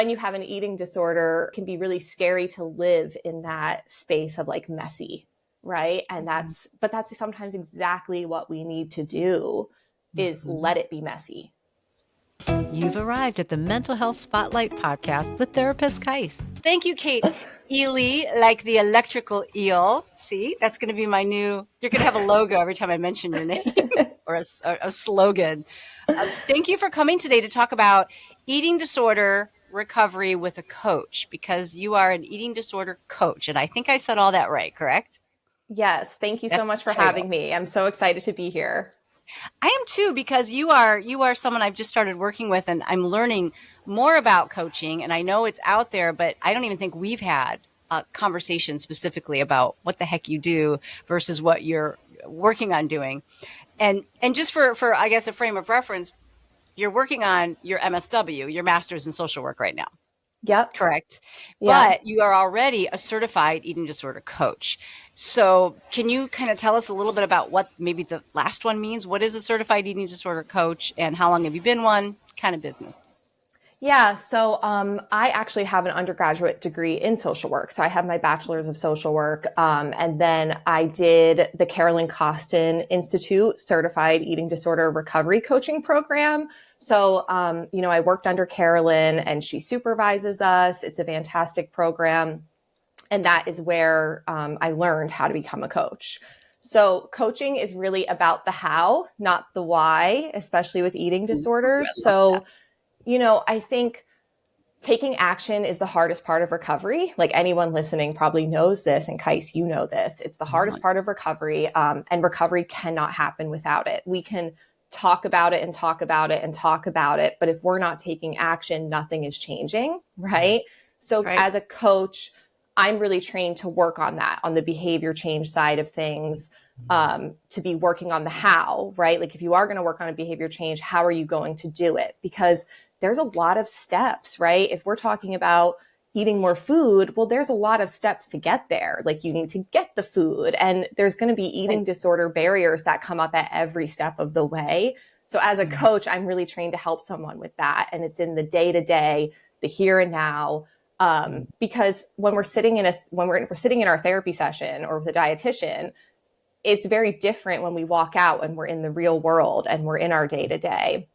When you have an eating disorder, it can be really scary to live in that space of like messy, right? And that's sometimes exactly what we need to do is let it be messy. You've arrived at the Mental Health Spotlight podcast with therapist Kais. Thank you, Kate Ely, like the electrical eel. See, that's going to be my new, you're going to have a logo every time I mention your name or a slogan. Thank you for coming today to talk about eating disorder recovery with a coach, because you are an eating disorder coach. And I think I said all that right, correct? Yes. Thank you so much for having me. I'm so excited to be here. I am too, because you are someone I've just started working with, and I'm learning more about coaching, and I know it's out there, but I don't even think we've had a conversation specifically about what the heck you do versus what you're working on doing. And just for I guess a frame of reference, you're working on your MSW, your master's in social work right now. Yep. Correct. Yeah. But you are already a certified eating disorder coach. So can you kind of tell us a little bit about what maybe the last one means? What is a certified eating disorder coach, and how long have you been one? Kind of business. Yeah. So I actually have an undergraduate degree in social work. So I have my bachelor's of social work. And then I did the Carolyn Costin Institute Certified Eating Disorder Recovery Coaching Program. So, I worked under Carolyn, and she supervises us. It's a fantastic program. And that is where I learned how to become a coach. So coaching is really about the how, not the why, especially with eating disorders. So I think taking action is the hardest part of recovery. Like anyone listening probably knows this, and Kais, you know this. It's the hardest part of recovery, and recovery cannot happen without it. We can talk about it and talk about it and talk about it, but if we're not taking action, nothing is changing, right? So as a coach, I'm really trained to work on that, on the behavior change side of things, to be working on the how, right? Like if you are going to work on a behavior change, how are you going to do it? Because there's a lot of steps, right? If we're talking about eating more food, well, there's a lot of steps to get there. Like you need to get the food, and there's going to be eating disorder barriers that come up at every step of the way. So as a coach, I'm really trained to help someone with that. And it's in the day-to-day, the here and now. Because when we're sitting in our therapy session or with a dietitian, it's very different when we walk out and we're in the real world and we're in our day-to-day.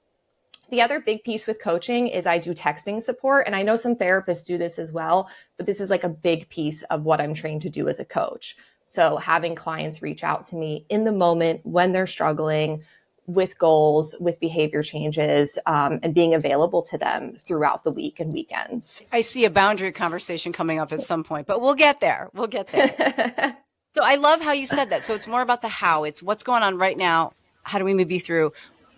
The other big piece with coaching is I do texting support. And I know some therapists do this as well, but this is like a big piece of what I'm trained to do as a coach. So having clients reach out to me in the moment when they're struggling with goals, with behavior changes, and being available to them throughout the week and weekends. I see a boundary conversation coming up at some point, but we'll get there. So I love how you said that. So it's more about the how. It's what's going on right now. How do we move you through?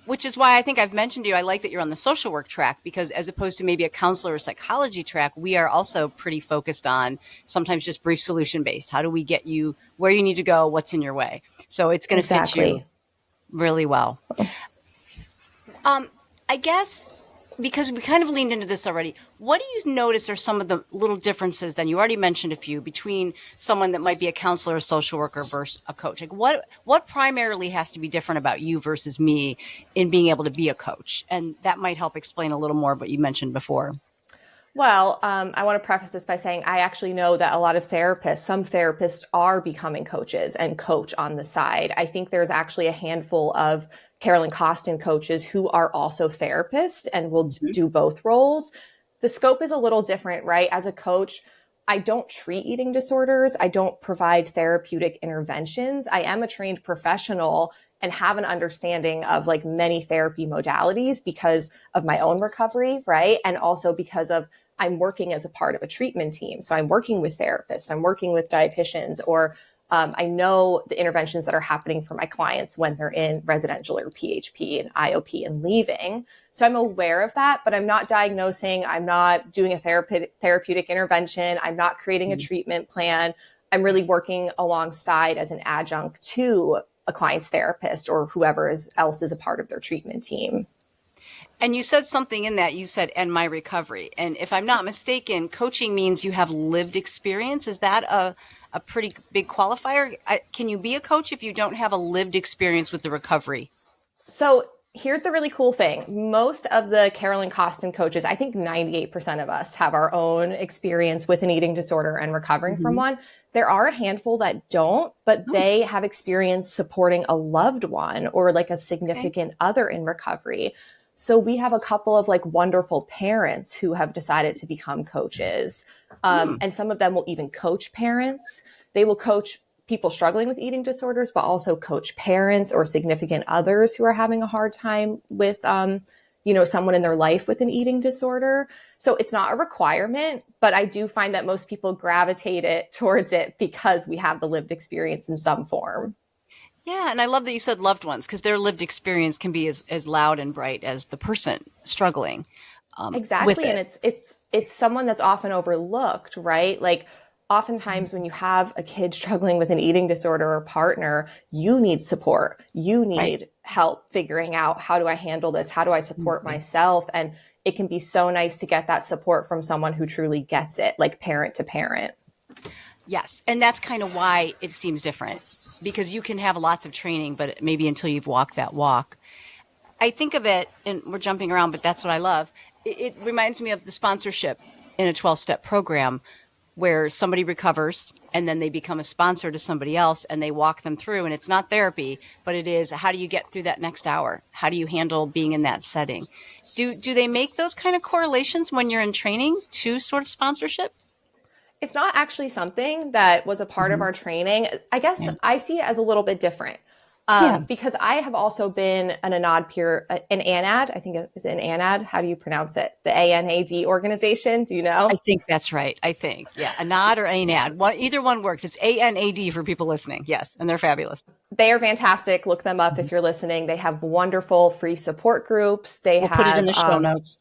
Which is why I think I've mentioned to you, I like that you're on the social work track, because as opposed to maybe a counselor or psychology track, we are also pretty focused on sometimes just brief solution based. How do we get you where you need to go? What's in your way? So it's going to fit you really well. I guess because we kind of leaned into this already, what do you notice are some of the little differences, then you already mentioned a few, between someone that might be a counselor or social worker versus a coach? Like what primarily has to be different about you versus me in being able to be a coach? And that might help explain a little more of what you mentioned before. Well, I want to preface this by saying I actually know that a lot of some therapists are becoming coaches and coach on the side. I think there's actually a handful of Carolyn Costin coaches who are also therapists and will do both roles. The scope is a little different, right? As a coach, I don't treat eating disorders. I don't provide therapeutic interventions. I am a trained professional and have an understanding of like many therapy modalities because of my own recovery, right? And also because of I'm working as a part of a treatment team. So I'm working with therapists, I'm working with dietitians, or I know the interventions that are happening for my clients when they're in residential or PHP and IOP and leaving. So I'm aware of that, but I'm not diagnosing. I'm not doing a therapeutic intervention. I'm not creating a treatment plan. I'm really working alongside as an adjunct to a client's therapist or whoever else is a part of their treatment team. And you said something in that, you said, and my recovery. And if I'm not mistaken, coaching means you have lived experience. Is that a pretty big qualifier? Can you be a coach if you don't have a lived experience with the recovery? So here's the really cool thing. Most of the Carolyn Costin coaches, I think 98% of us have our own experience with an eating disorder and recovering from Mm-hmm. one. There are a handful that don't, but Oh, they have experience supporting a loved one or like a okay. significant other in recovery. So we have a couple of like wonderful parents who have decided to become coaches. Hmm. And some of them will even coach parents. They will coach people struggling with eating disorders, but also coach parents or significant others who are having a hard time with, someone in their life with an eating disorder. So it's not a requirement, but I do find that most people gravitate it towards it because we have the lived experience in some form. Yeah, and I love that you said loved ones because their lived experience can be as loud and bright as the person struggling with Exactly. And it. it's someone that's often overlooked, right? Like oftentimes when you have a kid struggling with an eating disorder or partner, you need support. You Right. need help figuring out, how do I handle this? How do I support Mhm. myself? And it can be so nice to get that support from someone who truly gets it, like parent to parent. Yes, and that's kind of why it seems different because you can have lots of training, but maybe until you've walked that walk. I think of it, and we're jumping around, but that's what I love. It reminds me of the sponsorship in a 12-step program where somebody recovers and then they become a sponsor to somebody else and they walk them through. And it's not therapy, but it is how do you get through that next hour? How do you handle being in that setting? Do they make those kind of correlations when you're in training to sort of sponsorship? It's not actually something that was a part of Mm-hmm. our training. I guess Yeah. I see it as a little bit different. Yeah. Because I have also been an ANAD peer, an ANAD, I think is an ANAD. How do you pronounce it? The ANAD organization. Do you I know? think that's right. I think. Yeah. A nod or a nad. Either one works. It's ANAD for people listening. Yes. And they're fabulous. They are fantastic. Look them up Mhm. if you're listening. They have wonderful free support groups. They We'll put it in have, the show notes.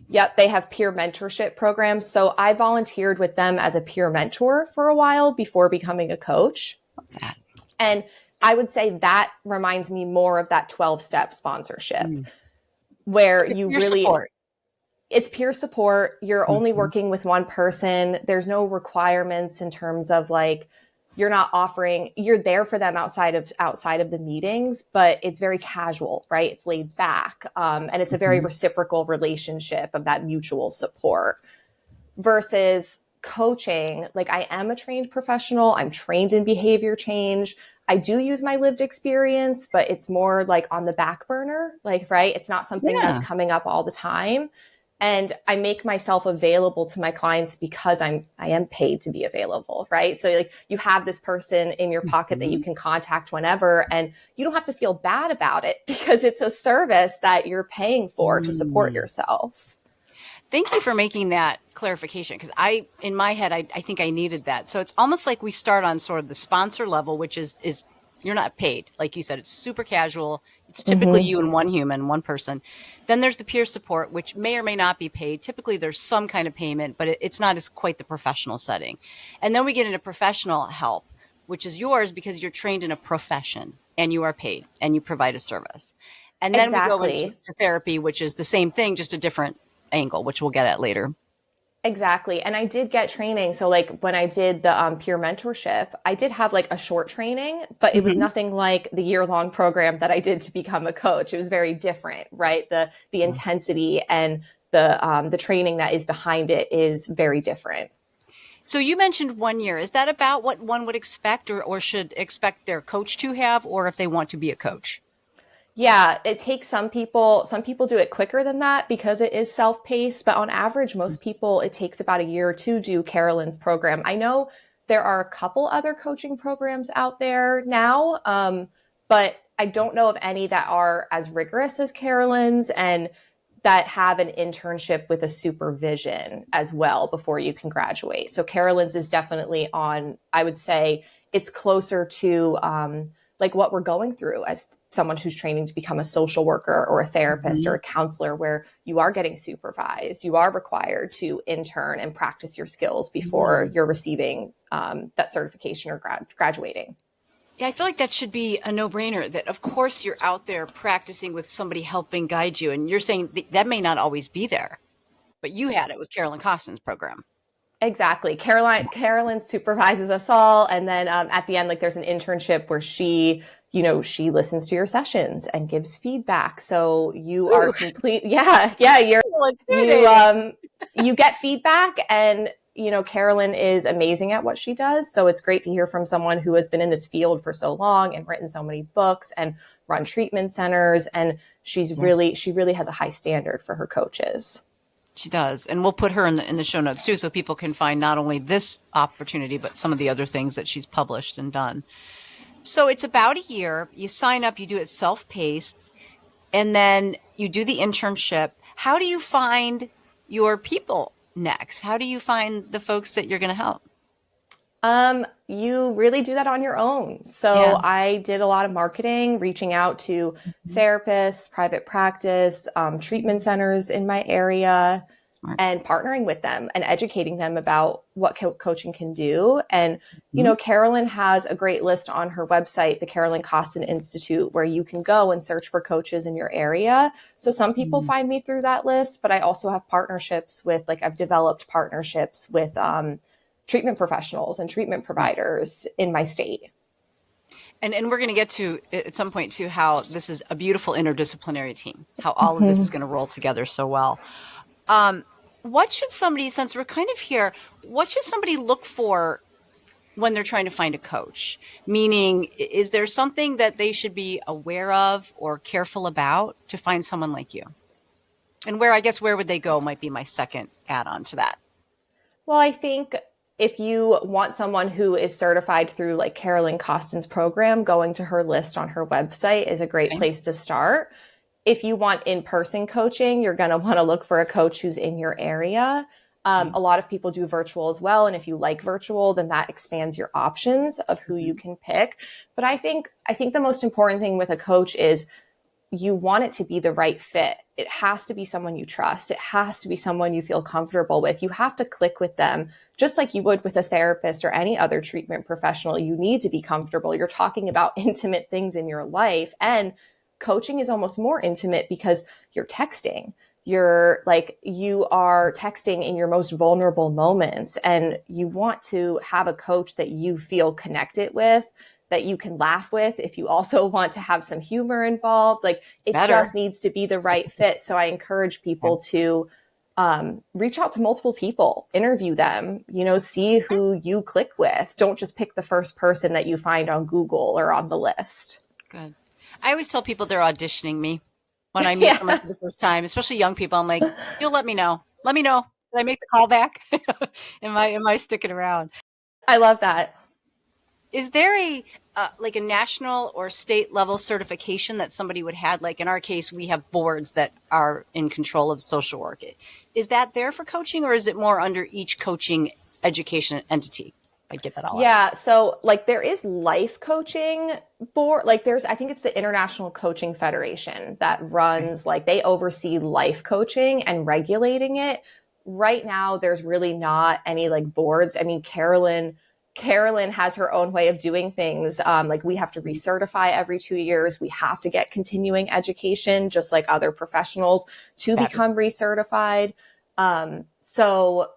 yep, they have peer mentorship programs. So I volunteered with them as a peer mentor for a while before becoming a coach. What's that? And I would say that reminds me more of that 12-step sponsorship Mm. where you Your really, support. it's peer support. You're only Mm-hmm. working with one person. There's no requirements in terms of like, you're not offering, you're there for them outside of the meetings, but it's very casual, right? It's laid back. And it's a very Mm-hmm. reciprocal relationship of that mutual support versus coaching. Like I am a trained professional. I'm trained in behavior change. I do use my lived experience, but it's more like on the back burner, like, right? It's not something that's Yeah. coming up all the time. And I make myself available to my clients because I am paid to be available, right? So like you have this person in your pocket that you Mm-hmm. can contact whenever, and you don't have to feel bad about it because it's a service that you're paying for to support Mm. yourself. Thank you for making that clarification because in my head, I think I needed that. So it's almost like we start on sort of the sponsor level, which is you're not paid. Like you said, it's super casual. It's typically Mm-hmm. you and one human, one person. Then there's the peer support, which may or may not be paid. Typically there's some kind of payment, but it's not as quite the professional setting. And then we get into professional help, which is yours because you're trained in a profession and you are paid and you provide a service. And then we go into Exactly. therapy, which is the same thing, just a different angle, which we'll get at later. Exactly. And I did get training. So like when I did the peer mentorship, I did have like a short training, but it was Mm-hmm. nothing like the year-long program that I did to become a coach. It was very different, right? The intensity and the training that is behind it is very different. So you mentioned 1 year. Is that about what one would expect or should expect their coach to have, or if they want to be a coach? Yeah, it takes some people do it quicker than that because it is self-paced, but on average, most people, it takes about a year to do Carolyn's program. I know there are a couple other coaching programs out there now, but I don't know of any that are as rigorous as Carolyn's and that have an internship with a supervision as well before you can graduate. So Carolyn's is definitely on, I would say it's closer to like what we're going through as someone who's training to become a social worker or a therapist or Mm-hmm. a counselor, where you are getting supervised, you are required to intern and practice your skills before Mm. you're receiving that certification or graduating. Yeah, I feel like that should be a no-brainer that of course you're out there practicing with somebody helping guide you. And you're saying that may not always be there, but you had it with Carolyn Costin's program. Exactly. Carolyn supervises us all. And then at the end, like there's an internship where she, she listens to your sessions and gives feedback. So you Ooh. are complete. Yeah. Yeah. You get feedback, and, Carolyn is amazing at what she does. So it's great to hear from someone who has been in this field for so long and written so many books and run treatment centers. And she really has a high standard for her coaches. She does. And we'll put her in the show notes too, so people can find not only this opportunity, but some of the other things that she's published and done. So it's about a year. You sign up, you do it self-paced, and then you do the internship. How do you find your people next? How do you find the folks that you're going to help? You really do that on your own. So I did a lot of marketing, reaching out to therapists, private practice, treatment centers in my area. Smart. And partnering with them and educating them about what coaching can do. And, Carolyn has a great list on her website, the Carolyn Costin Institute, where you can go and search for coaches in your area. So some people find me through that list, but I also have partnerships with, I've developed partnerships with treatment professionals and treatment providers in my state. And we're going to get to at some point too how this is a beautiful interdisciplinary team, how all of this is going to roll together so well. What should somebody, since we're kind of here, what should somebody look for when they're trying to find a coach? Meaning, is there something that they should be aware of or careful about to find someone like you? And where would they go might be my second add-on to that. Well, I think if you want someone who is certified through Carolyn Costin's program, going to her list on her website is a great place to start. If you want in-person coaching, you're going to want to look for a coach who's in your area. A lot of people do virtual as well. And if you like virtual, then that expands your options of who you can pick. But I think the most important thing with a coach is you want it to be the right fit. It has to be someone you trust. It has to be someone you feel comfortable with. You have to click with them just like you would with a therapist or any other treatment professional. You need to be comfortable. You're talking about intimate things in your life, and coaching is almost more intimate because you're texting. You are texting in your most vulnerable moments, and you want to have a coach that you feel connected with, that you can laugh with. If you also want to have some humor involved, just needs to be the right fit. So I encourage people to reach out to multiple people, interview them, see who you click with. Don't just pick the first person that you find on Google or on the list. Good. I always tell people they're auditioning me when I meet someone for the first time, especially young people. I'm like, you'll let me know. Let me know. Did I make the call back? Am I sticking around? I love that. Is there a national or state level certification that somebody would have? Like in our case, we have boards that are in control of social work. Is that there for coaching, or is it more under each coaching education entity? I get that all. Yeah. So there is life coaching board. I think it's the International Coaching Federation that runs, they oversee life coaching and regulating it. Right now, there's really not any boards. I mean, Carolyn has her own way of doing things. We have to recertify every 2 years. We have to get continuing education, just like other professionals, to become recertified. So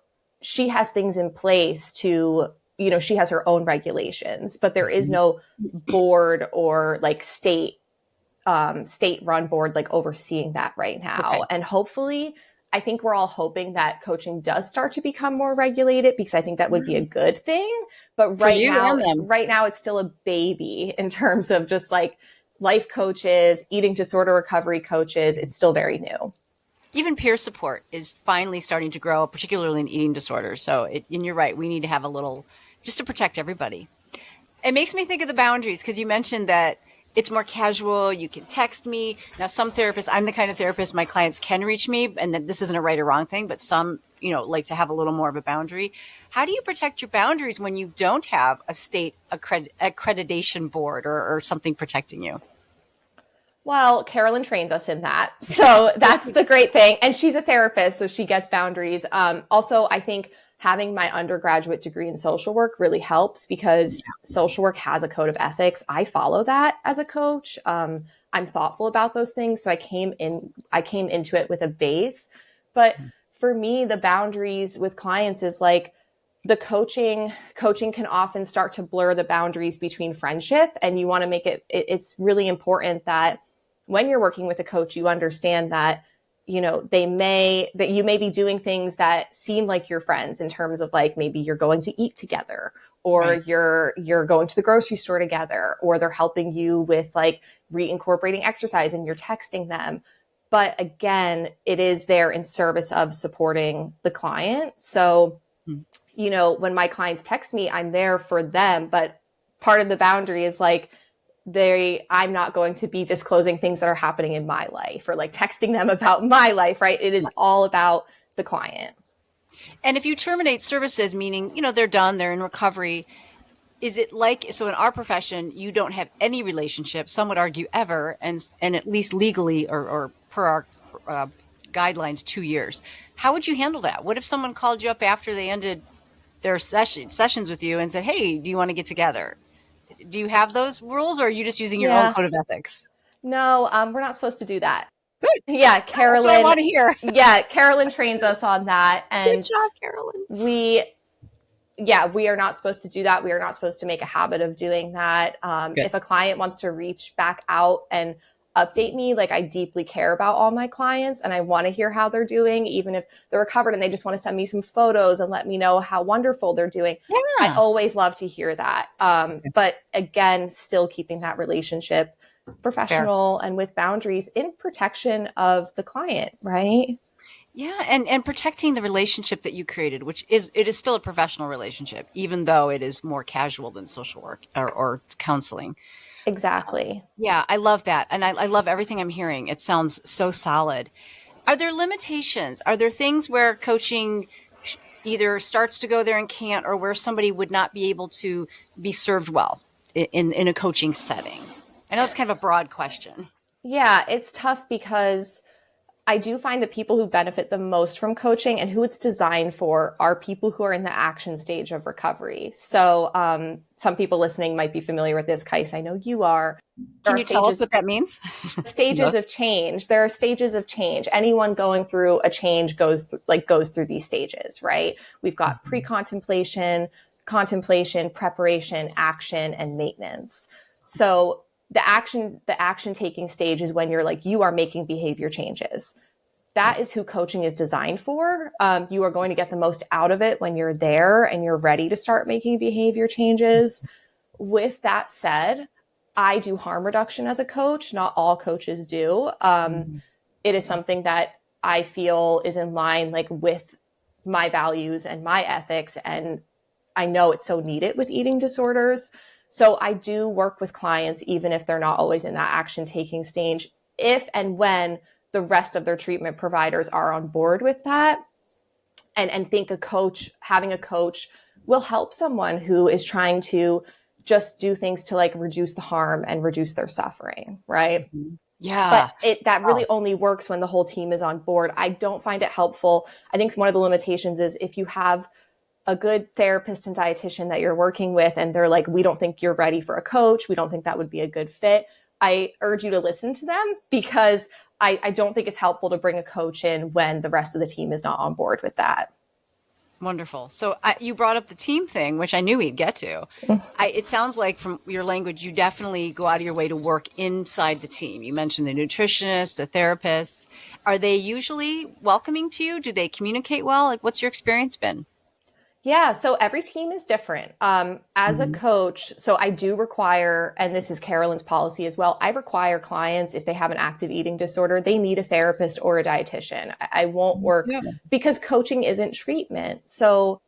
she has things in place to, she has her own regulations, but there is no board or state run board, overseeing that right now. Okay. And hopefully, I think we're all hoping that coaching does start to become more regulated, because I think that would be a good thing. But right now it's still a baby in terms of just life coaches, eating disorder recovery coaches. It's still very new. Even peer support is finally starting to grow, particularly in eating disorders. So, and you're right, we need to have a little just to protect everybody. It makes me think of the boundaries, because you mentioned that it's more casual. You can text me. Now, some therapists, I'm the kind of therapist my clients can reach me, and that this isn't a right or wrong thing, but some, like to have a little more of a boundary. How do you protect your boundaries when you don't have a state accreditation board or something protecting you? Well, Carolyn trains us in that. So that's the great thing. And she's a therapist, so she gets boundaries. Also, I think having my undergraduate degree in social work really helps, because social work has a code of ethics. I follow that as a coach. I'm thoughtful about those things. So I came into it with a base. But for me, the boundaries with clients is the coaching can often start to blur the boundaries between friendship, and you want to make it's really important that when you're working with a coach, you understand that, you know, that you may be doing things that seem like your friends, in terms of like, maybe you're going to eat together, or right, you're going to the grocery store together, or they're helping you with like reincorporating exercise and you're texting them. But again, it is there in service of supporting the client. So, you know, when my clients text me, I'm there for them, but part of the boundary is like, I'm not going to be disclosing things that are happening in my life, or like texting them about my life, right? It is all about the client. And if you terminate services, meaning, you know, they're done, they're in recovery, is it like, so in our profession, you don't have any relationship, some would argue ever, and at least legally or per our guidelines, 2 years. How would you handle that? What if someone called you up after they ended their sessions with you and said, hey, do you want to get together? Do you have those rules, or are you just using your own code of ethics? No, we're not supposed to do that. Good. Yeah, Carolyn. That's what I want to hear. Yeah, Carolyn trains us on that. And good job, Carolyn. We are not supposed to do that. We are not supposed to make a habit of doing that. If a client wants to reach back out and update me, like, I deeply care about all my clients and I want to hear how they're doing, even if they're recovered and they just want to send me some photos and let me know how wonderful they're doing. Yeah. I always love to hear that. But again, still keeping that relationship professional and with boundaries in protection of the client, right? Yeah, and protecting the relationship that you created, it is still a professional relationship, even though it is more casual than social work or counseling. Exactly. Yeah, I love that. And I love everything I'm hearing. It sounds so solid. Are there limitations? Are there things where coaching either starts to go there and can't, or where somebody would not be able to be served well in a coaching setting? I know it's kind of a broad question. Yeah, it's tough because I do find that people who benefit the most from coaching and who it's designed for are people who are in the action stage of recovery. So some people listening might be familiar with this, Kais. I know you are. Can you tell us what that means? Stages of change. There are stages of change. Anyone going through a change goes through these stages, right? We've got pre-contemplation, contemplation, preparation, action, and maintenance. So the action taking stage is when you are making behavior changes. That is who coaching is designed for. You are going to get the most out of it when you're there and you're ready to start making behavior changes. With that said, I do harm reduction as a coach. Not all coaches do. It is something that I feel is in line with my values and my ethics. And I know it's so needed with eating disorders. So I do work with clients, even if they're not always in that action taking stage, if and when the rest of their treatment providers are on board with that, and think having a coach will help someone who is trying to just do things to reduce the harm and reduce their suffering. Right. Yeah. But that really only works when the whole team is on board. I don't find it helpful. I think one of the limitations is if you have a good therapist and dietitian that you're working with and they're like, we don't think you're ready for a coach, we don't think that would be a good fit, I urge you to listen to them, because I don't think it's helpful to bring a coach in when the rest of the team is not on board with that. Wonderful. So you brought up the team thing, which I knew we'd get to. It sounds like from your language, you definitely go out of your way to work inside the team. You mentioned the nutritionist, the therapist. Are they usually welcoming to you? Do they communicate well? What's your experience been? Yeah, so every team is different. As a coach, so I do require, and this is Carolyn's policy as well, I require clients, if they have an active eating disorder, they need a therapist or a dietitian. I won't work because coaching isn't treatment. So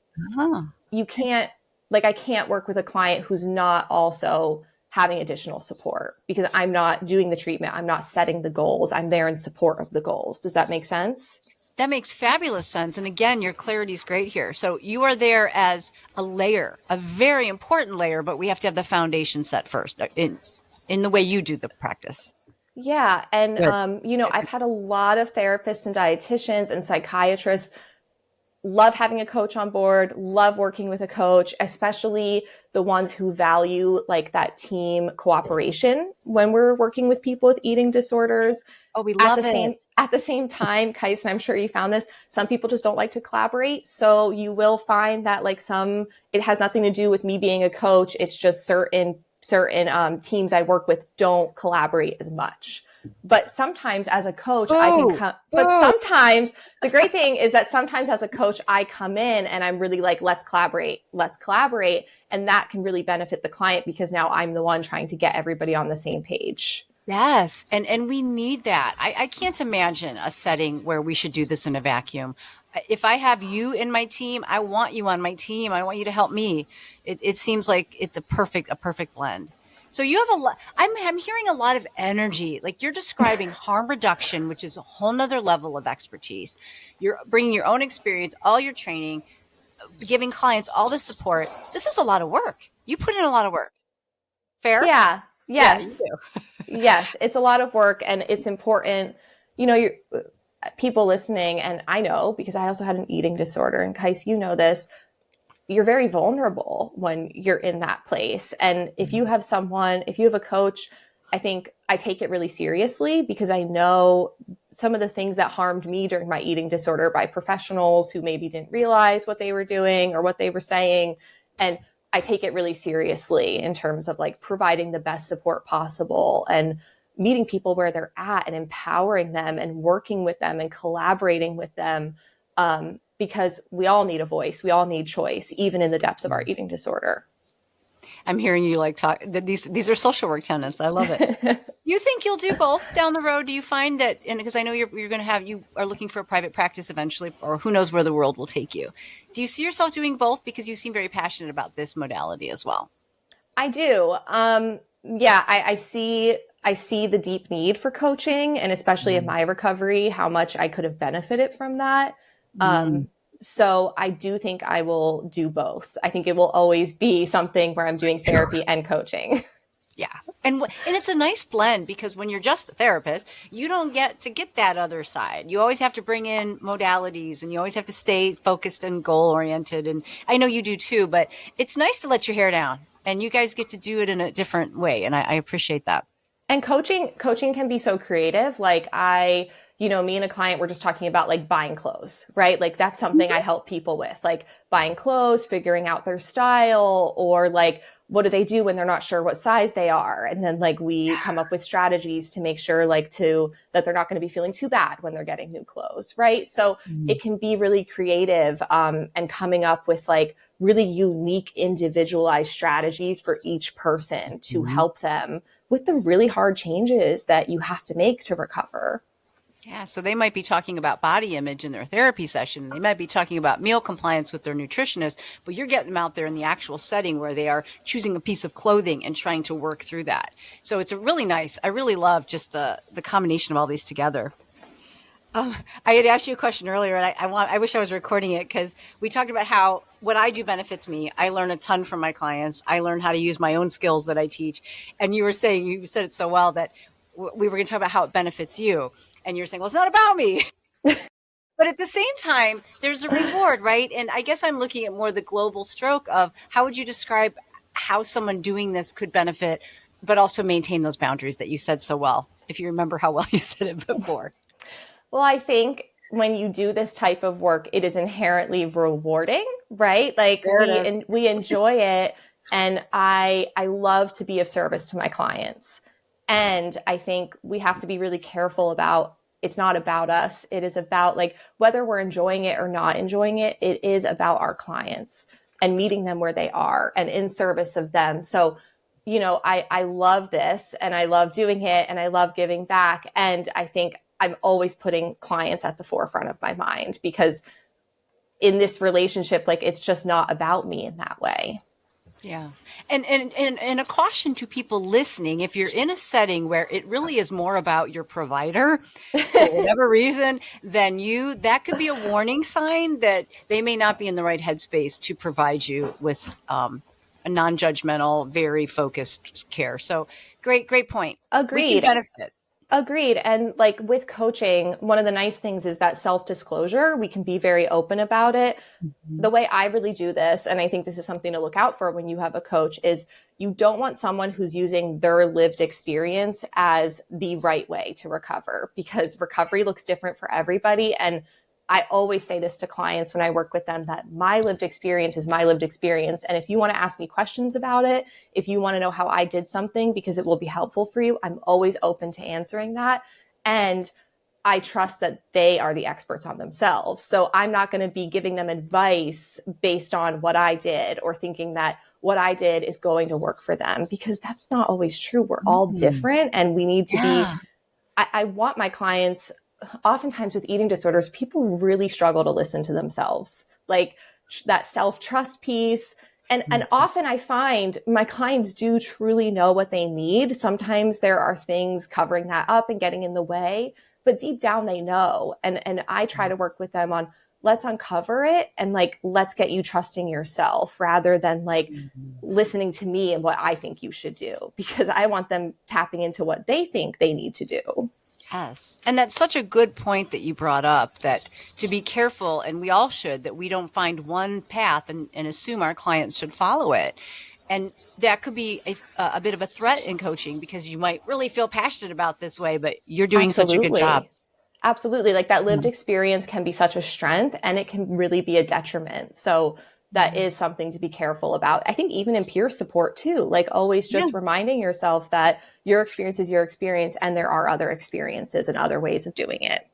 you can't, I can't work with a client who's not also having additional support, because I'm not doing the treatment. I'm not setting the goals. I'm there in support of the goals. Does that make sense? That makes fabulous sense. And again, your clarity is great here. So you are there as a layer, a very important layer, but we have to have the foundation set first in the way you do the practice. Yeah. And, I've had a lot of therapists and dietitians and psychiatrists love having a coach on board, love working with a coach, especially the ones who value like that team cooperation when we're working with people with eating disorders. Oh, we love it. At the same time, Kais, and I'm sure you found this, some people just don't like to collaborate. So you will find that like it has nothing to do with me being a coach. It's just certain teams I work with don't collaborate as much. But sometimes as a coach, I can come, but sometimes the great thing is that sometimes as a coach, I come in and I'm really like, let's collaborate. And that can really benefit the client because now I'm the one trying to get everybody on the same page. Yes. And we need that. I can't imagine a setting where we should do this in a vacuum. If I have you in my team, I want you on my team. I want you to help me. It seems like it's a perfect blend. So you have a lot, I'm hearing a lot of energy. Like you're describing harm reduction, which is a whole nother level of expertise. You're bringing your own experience, all your training, giving clients all the support. This is a lot of work. You put in a lot of work. Fair? Yeah. Yes. Yeah, you do. Yes. It's a lot of work and it's important. You know, people listening, and I know because I also had an eating disorder, and Kais, you know this, you're very vulnerable when you're in that place. And if you have a coach, I think I take it really seriously because I know some of the things that harmed me during my eating disorder by professionals who maybe didn't realize what they were doing or what they were saying. And I take it really seriously in terms of like providing the best support possible and meeting people where they're at and empowering them and working with them and collaborating with them. Because we all need a voice. We all need choice, even in the depths of our eating disorder. I'm hearing you like talk. These are social work tenets. I love it. You think you'll do both down the road? Do you find that, and because I know you're going to you are looking for a private practice eventually, or who knows where the world will take you. Do you see yourself doing both? Because you seem very passionate about this modality as well. I do. Yeah, I see the deep need for coaching, and especially in my recovery, how much I could have benefited from that. So I do think I will do both. I think it will always be something where I'm doing therapy and coaching. Yeah. And it's a nice blend because when you're just a therapist, you don't get that other side. You always have to bring in modalities and you always have to stay focused and goal oriented. And I know you do too, but it's nice to let your hair down and you guys get to do it in a different way. And I appreciate that. And coaching can be so creative. Like me and a client were just talking about like buying clothes, right? Like that's something I help people with, like buying clothes, figuring out their style, or like, what do they do when they're not sure what size they are? And then like we come up with strategies to make sure that they're not going to be feeling too bad when they're getting new clothes, right? So it can be really creative, and coming up with like really unique, individualized strategies for each person to help them with the really hard changes that you have to make to recover. Yeah, so they might be talking about body image in their therapy session, and they might be talking about meal compliance with their nutritionist, but you're getting them out there in the actual setting where they are choosing a piece of clothing and trying to work through that. So it's a really nice, I really love just the combination of all these together. I had asked you a question earlier, and I wish I was recording it because we talked about how what I do benefits me. I learn a ton from my clients. I learn how to use my own skills that I teach. And you said it so well that we were going to talk about how it benefits you. And you're saying, well, it's not about me. But at the same time, there's a reward, right? And I guess I'm looking at more the global stroke of how would you describe how someone doing this could benefit, but also maintain those boundaries that you said so well, if you remember how well you said it before. Well, I think when you do this type of work, it is inherently rewarding, right? Like we enjoy it. And I love to be of service to my clients. And I think we have to be really careful about, it's not about us. It is about like, whether we're enjoying it or not enjoying it, it is about our clients and meeting them where they are and in service of them. So, I love this and I love doing it and I love giving back. And I think I'm always putting clients at the forefront of my mind because in this relationship, like it's just not about me in that way. Yeah. And a caution to people listening, if you're in a setting where it really is more about your provider for whatever reason than that could be a warning sign that they may not be in the right headspace to provide you with a non-judgmental, very focused care. So great point. Agreed. We can benefit. Agreed. And like with coaching, one of the nice things is that self-disclosure, we can be very open about it. Mm-hmm. The way I really do this, and I think this is something to look out for when you have a coach, is you don't want someone who's using their lived experience as the right way to recover, because recovery looks different for everybody. And I always say this to clients when I work with them, that my lived experience is my lived experience. And if you want to ask me questions about it, if you want to know how I did something because it will be helpful for you, I'm always open to answering that. And I trust that they are the experts on themselves. So I'm not going to be giving them advice based on what I did or thinking that what I did is going to work for them, because that's not always true. We're all different, and we need to be, I want my clients, oftentimes with eating disorders, people really struggle to listen to themselves, like that self-trust piece. And often I find my clients do truly know what they need. Sometimes there are things covering that up and getting in the way, but deep down they know. And I try to work with them on, let's uncover it, and like, let's get you trusting yourself rather than like listening to me and what I think you should do, because I want them tapping into what they think they need to do. Yes. And that's such a good point that you brought up, that to be careful, and we all should, that we don't find one path and assume our clients should follow it. And that could be a bit of a threat in coaching, because you might really feel passionate about this way, but you're doing such a good job. Absolutely. Like that lived experience can be such a strength, and it can really be a detriment. So that is something to be careful about. I think even in peer support too, like always just reminding yourself that your experience is your experience, and there are other experiences and other ways of doing it.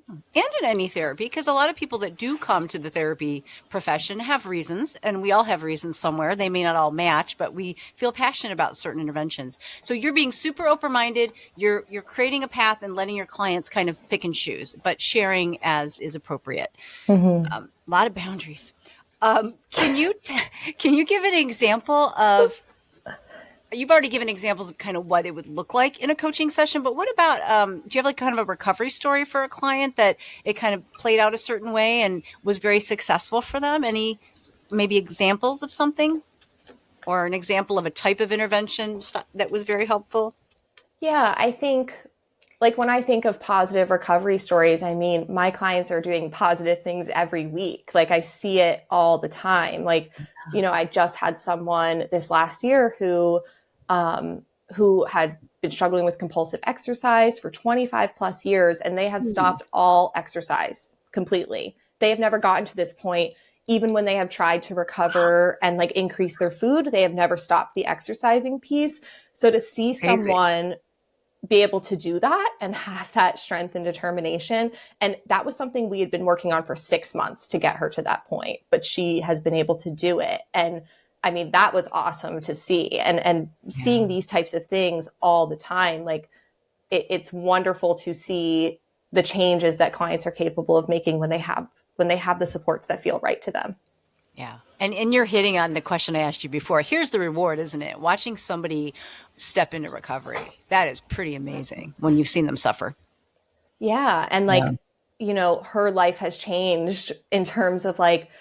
And in any therapy, because a lot of people that do come to the therapy profession have reasons, and we all have reasons somewhere. They may not all match, but we feel passionate about certain interventions. So you're being super open-minded. You're creating a path and letting your clients kind of pick and choose, but sharing as is appropriate. A lot of boundaries. Can you give an example of, you've already given examples of kind of what it would look like in a coaching session, but what about, do you have like kind of a recovery story for a client that it kind of played out a certain way and was very successful for them? Any maybe examples of something, or an example of a type of intervention that was very helpful? Yeah, I think like when I think of positive recovery stories, I mean, my clients are doing positive things every week. Like I see it all the time. Like, you know, I just had someone this last year who had been struggling with compulsive exercise for 25 plus years, and they have stopped all exercise completely. They have never gotten to this point. Even when they have tried to recover and like increase their food, they have never stopped the exercising piece. So to see someone be able to do that and have that strength and determination. And that was something we had been working on for 6 months to get her to that point, but she has been able to do it. And I mean, that was awesome to see. And seeing these types of things all the time, like it's wonderful to see the changes that clients are capable of making when they have the supports that feel right to them. Yeah. And you're hitting on the question I asked you before. Here's the reward, isn't it? Watching somebody step into recovery. That is pretty amazing when you've seen them suffer. Yeah. And like, you know, her life has changed in terms of like,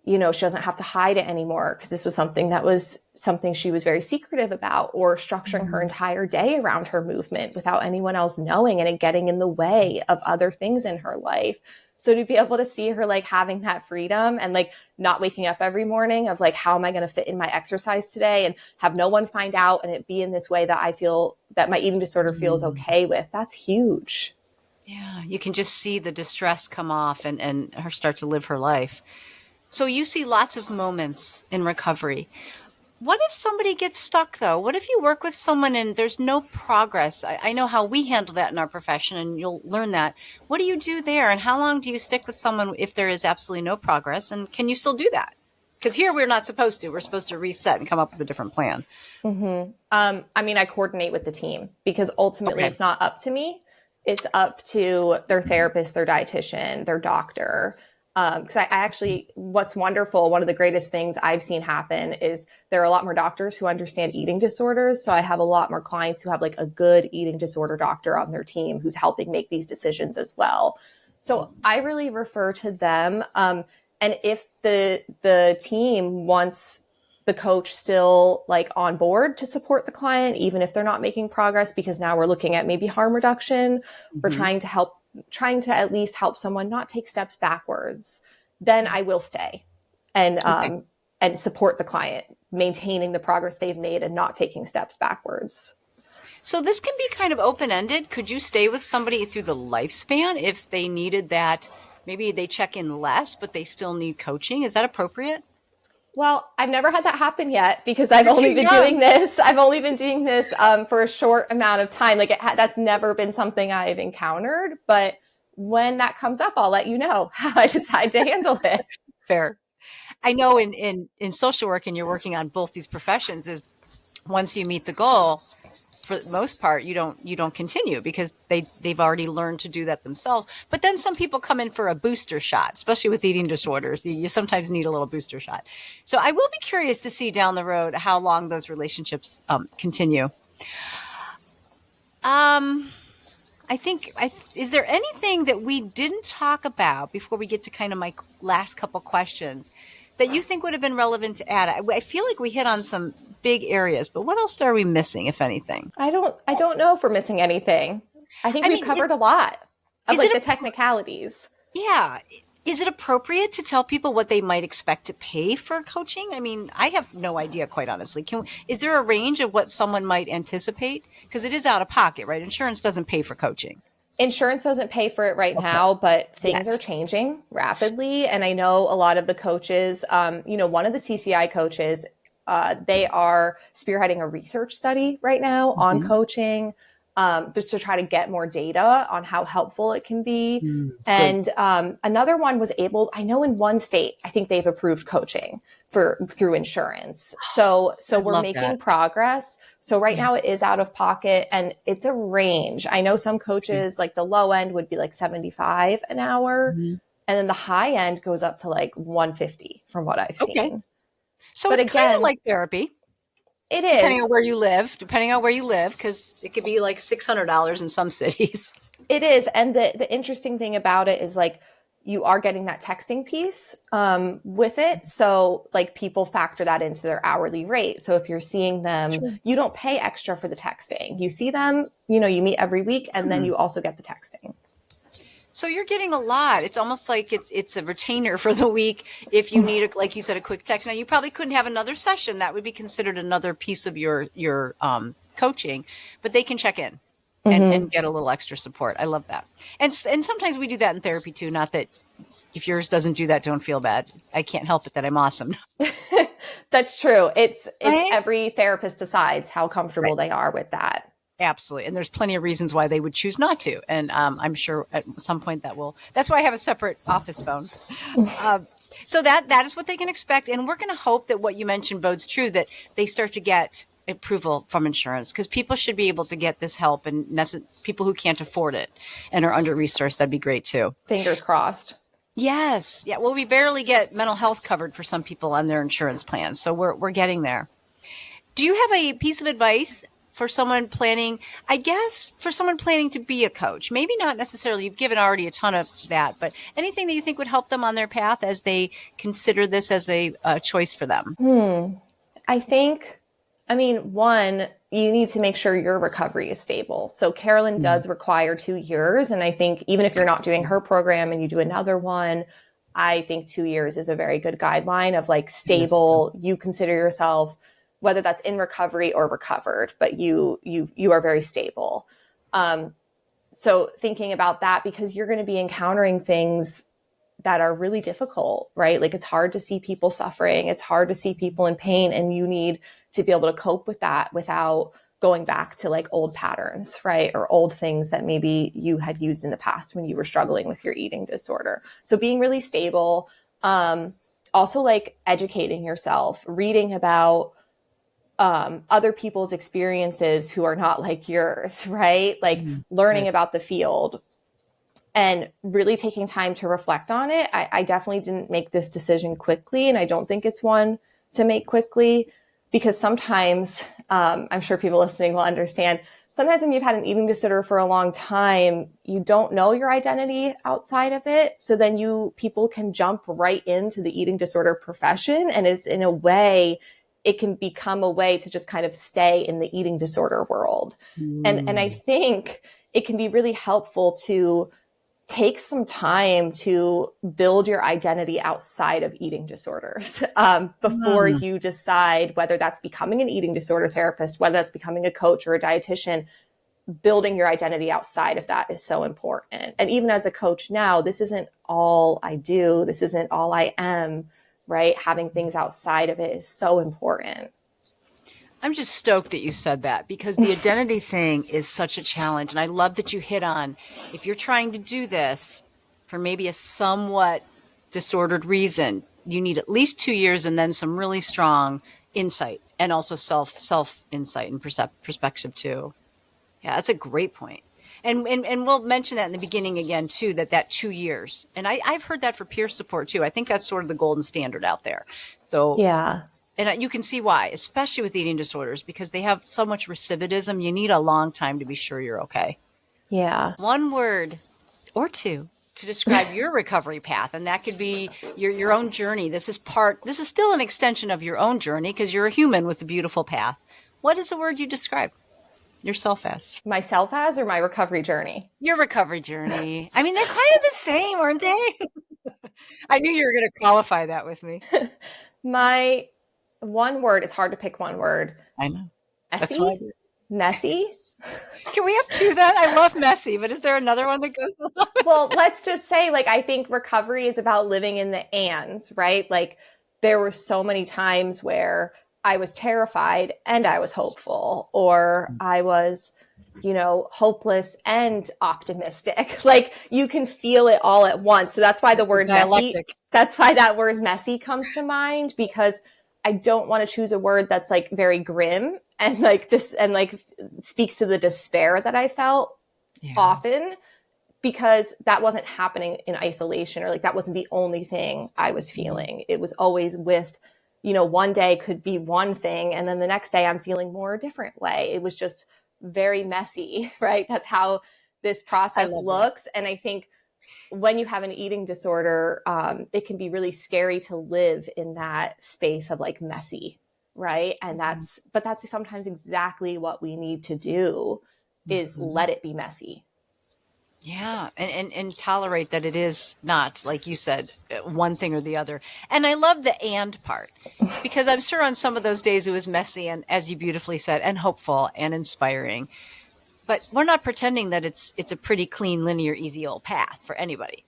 you know, she doesn't have to hide it anymore, because this was something she was very secretive about, or structuring her entire day around her movement without anyone else knowing, and it getting in the way of other things in her life. So to be able to see her like having that freedom and like not waking up every morning of like, how am I going to fit in my exercise today, and have no one find out, and it be in this way that I feel that my eating disorder feels okay with, that's huge. Yeah. You can just see the distress come off and her start to live her life. So you see lots of moments in recovery. What if somebody gets stuck, though? What if you work with someone and there's no progress? I know how we handle that in our profession, and you'll learn that. What do you do there? And how long do you stick with someone if there is absolutely no progress? And can you still do that? Because here we're not supposed to. We're supposed to reset and come up with a different plan. I mean, I coordinate with the team, because ultimately it's not up to me. It's up to their therapist, their dietitian, their doctor. Because I actually, what's wonderful, one of the greatest things I've seen happen is there are a lot more doctors who understand eating disorders. So I have a lot more clients who have like a good eating disorder doctor on their team who's helping make these decisions as well. So I really refer to them. And if the team wants the coach still like on board to support the client, even if they're not making progress, because now we're looking at maybe harm reduction or trying to at least help someone not take steps backwards, then I will stay and support the client, maintaining the progress they've made and not taking steps backwards. So this can be kind of open-ended. Could you stay with somebody through the lifespan if they needed that? Maybe they check in less, but they still need coaching. Is that appropriate? Well, I've never had that happen yet because I've only been doing this. I've only been doing this for a short amount of time. Like that's never been something I've encountered. But when that comes up, I'll let you know how I decide to handle it. Fair. I know in social work, and you're working on both these professions, is once you meet the goal, for the most part, you don't continue because they've already learned to do that themselves. But then some people come in for a booster shot, especially with eating disorders. You sometimes need a little booster shot. So I will be curious to see down the road how long those relationships continue. Is there anything that we didn't talk about before we get to kind of my last couple questions that you think would have been relevant to add? I feel like we hit on some big areas, but what else are we missing, if anything? I don't know if we're missing anything. I think we've covered a lot of like the technicalities. Yeah. Is it appropriate to tell people what they might expect to pay for coaching? I mean, I have no idea, quite honestly. Is there a range of what someone might anticipate? Because it is out of pocket, right? Insurance doesn't pay for coaching. Insurance doesn't pay for it right now, but things are changing rapidly. And I know a lot of the coaches, one of the CCI coaches, they are spearheading a research study right now on coaching, just to try to get more data on how helpful it can be. And another one was I know in one state, I think they've approved coaching through insurance. So we're making progress. So right now it is out of pocket and it's a range. I know some coaches, like the low end would be like $75 an hour. And then the high end goes up to like $150 from what I've seen. So it's kind of like therapy. It is. Depending on where you live, because it could be like $600 in some cities. It is. And the interesting thing about it is like, you are getting that texting piece with it. So like people factor that into their hourly rate. So if you're seeing them, you don't pay extra for the texting. You see them, you meet every week and then you also get the texting. So you're getting a lot. It's almost like it's a retainer for the week. If you need, like you said, a quick text. Now you probably couldn't have another session. That would be considered another piece of your coaching, but they can check in. And get a little extra support. I love that. And sometimes we do that in therapy too. Not that if yours doesn't do that, don't feel bad. I can't help it that I'm awesome. That's true. It's every therapist decides how comfortable they are with that. Absolutely. And there's plenty of reasons why they would choose not to. And I'm sure at some point that's why I have a separate office phone. So that is what they can expect. And we're going to hope that what you mentioned bodes true, that they start to get approval from insurance, because people should be able to get this help, and people who can't afford it and are under-resourced, that'd be great too. Fingers crossed. Yes. Yeah. Well, we barely get mental health covered for some people on their insurance plans. So we're getting there. Do you have a piece of advice for someone planning, to be a coach? Maybe not necessarily, you've given already a ton of that, but anything that you think would help them on their path as they consider this as a choice for them? One, you need to make sure your recovery is stable. So Carolyn does require 2 years. And I think even if you're not doing her program and you do another one, I think 2 years is a very good guideline of like stable. You consider yourself, whether that's in recovery or recovered, but you are very stable. So thinking about that, because you're going to be encountering things that are really difficult, right? Like it's hard to see people suffering. It's hard to see people in pain, and you need to be able to cope with that without going back to like old patterns, right? Or old things that maybe you had used in the past when you were struggling with your eating disorder. So being really stable, also like educating yourself, reading about other people's experiences who are not like yours, right? Like learning about the field and really taking time to reflect on it. I definitely didn't make this decision quickly, and I don't think it's one to make quickly, because sometimes, I'm sure people listening will understand, sometimes when you've had an eating disorder for a long time, you don't know your identity outside of it. So then people can jump right into the eating disorder profession. And it's in a way, it can become a way to just kind of stay in the eating disorder world. And I think it can be really helpful to take some time to build your identity outside of eating disorders before you decide whether that's becoming an eating disorder therapist, whether that's becoming a coach or a dietitian. Building your identity outside of that is so important. And even as a coach now, this isn't all I do. This isn't all I am, right? Having things outside of it is so important. I'm just stoked that you said that, because the identity thing is such a challenge. And I love that you hit on, if you're trying to do this for maybe a somewhat disordered reason, you need at least 2 years and then some really strong insight, and also self insight and perspective too. Yeah, that's a great point. And we'll mention that in the beginning again too, that 2 years. And I've heard that for peer support too. I think that's sort of the golden standard out there. So yeah. And you can see why, especially with eating disorders, because they have so much recidivism. You need a long time to be sure you're okay. Yeah. One word or two to describe your recovery path. And that could be your own journey. This is still an extension of your own journey, because you're a human with a beautiful path. What is the word you describe yourself as? Myself as, or my recovery journey? Your recovery journey. I mean, they're kind of the same, aren't they? I knew you were going to qualify that with me. My one word, it's hard to pick one word. I know. Messy? Messy? Can we have two then? I love messy, but is there another one that goes along? Well, let's just say, like, I think recovery is about living in the ands, right? Like, there were so many times where I was terrified and I was hopeful, or I was, hopeless and optimistic. Like, you can feel it all at once. So that's why the word messy, that's why that word messy comes to mind, because I don't want to choose a word that's like very grim and like speaks to the despair that I felt often, because that wasn't happening in isolation, or like that wasn't the only thing I was feeling. It was always with, one day could be one thing, and then the next day I'm feeling more a different way. It was just very messy, right? That's how this process looks. That. And I think when you have an eating disorder, it can be really scary to live in that space of like messy, right? And that's sometimes exactly what we need to do, is let it be messy. Yeah. And tolerate that it is not, like you said, one thing or the other. And I love the and part, because I'm sure on some of those days it was messy and, as you beautifully said, and hopeful and inspiring. But we're not pretending that it's a pretty clean, linear, easy old path for anybody.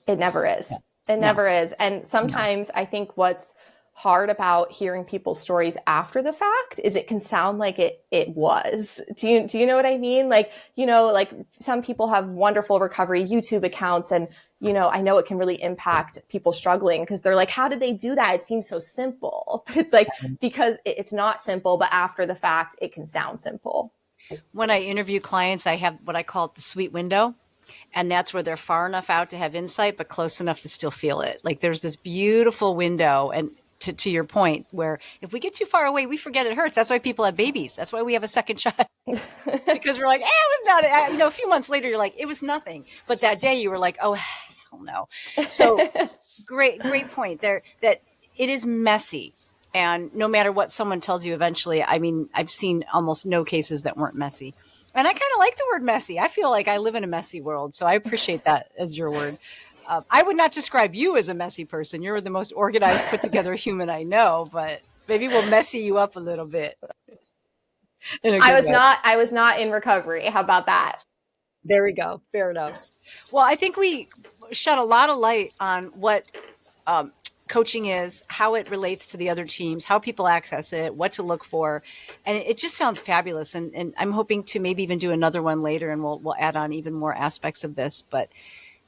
It never is. It never is. And sometimes I think what's hard about hearing people's stories after the fact is it can sound like it was. Do you know what I mean? Like, like some people have wonderful recovery YouTube accounts, and, I know it can really impact people struggling, because they're like, how did they do that? It seems so simple. But it's like, because it's not simple, but after the fact, it can sound simple. When I interview clients, I have what I call the sweet window. And that's where they're far enough out to have insight, but close enough to still feel it. Like, there's this beautiful window. And to your point, where if we get too far away, we forget it hurts. That's why people have babies. That's why we have a second shot. Because we're like, it was not, a few months later, you're like, it was nothing. But that day you were like, oh, hell no. So great point there, that it is messy. And no matter what someone tells you eventually, I mean, I've seen almost no cases that weren't messy. And I kind of like the word messy. I feel like I live in a messy world. So I appreciate that as your word. I would not describe you as a messy person. You're the most organized, put together human I know, but maybe we'll messy you up a little bit. I was not in recovery. How about that? There we go. Fair enough. Well, I think we shed a lot of light on what coaching is, how it relates to the other teams, how people access it, what to look for. And it just sounds fabulous. And I'm hoping to maybe even do another one later, and we'll add on even more aspects of this. But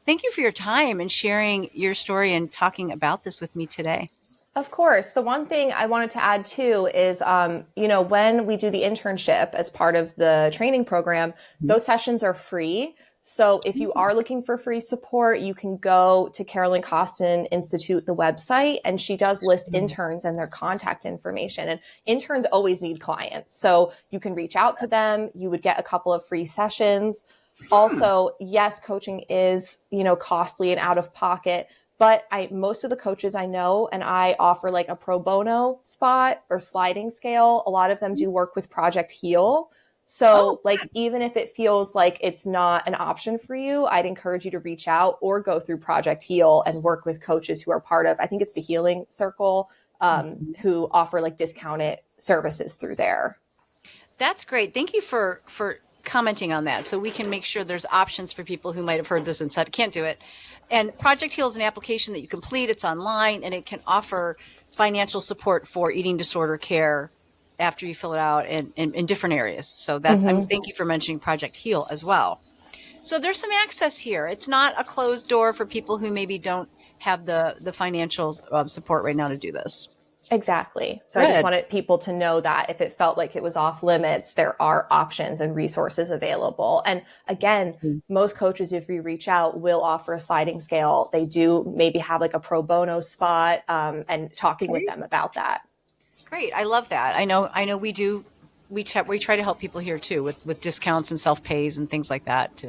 thank you for your time and sharing your story and talking about this with me today. Of course. The one thing I wanted to add too is, when we do the internship as part of the training program, those sessions are free. So if you are looking for free support, you can go to Carolyn Costin Institute, the website, and she does list interns and their contact information. And interns always need clients. So you can reach out to them. You would get a couple of free sessions. Also, yes, coaching is, costly and out of pocket, But most of the coaches I know, and I offer like a pro bono spot or sliding scale. A lot of them do work with Project Heal. So like, even if it feels like it's not an option for you, I'd encourage you to reach out or go through Project Heal and work with coaches who are part of, I think it's the Healing Circle, who offer like discounted services through there. That's great. Thank you for commenting on that. So we can make sure there's options for people who might have heard this and said, can't do it. And Project Heal is an application that you complete. It's online, and it can offer financial support for eating disorder care after you fill it out in different areas. So that's, thank you for mentioning Project Heal as well. So there's some access here. It's not a closed door for people who maybe don't have the financial support right now to do this. Exactly. So Good. I just wanted people to know that if it felt like it was off limits, there are options and resources available. And again, most coaches, if you reach out, will offer a sliding scale. They do maybe have like a pro bono spot, and talking with them about that. Great. I love that. I know we do. We try to help people here too with discounts and self-pays and things like that.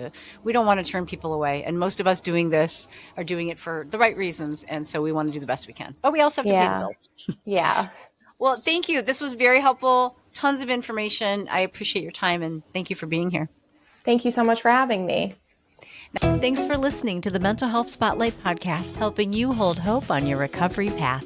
We don't want to turn people away. And most of us doing this are doing it for the right reasons. And so we want to do the best we can. But we also have to pay the bills. Yeah. Well, thank you. This was very helpful. Tons of information. I appreciate your time, and thank you for being here. Thank you so much for having me. Thanks for listening to the Mental Health Spotlight podcast, helping you hold hope on your recovery path.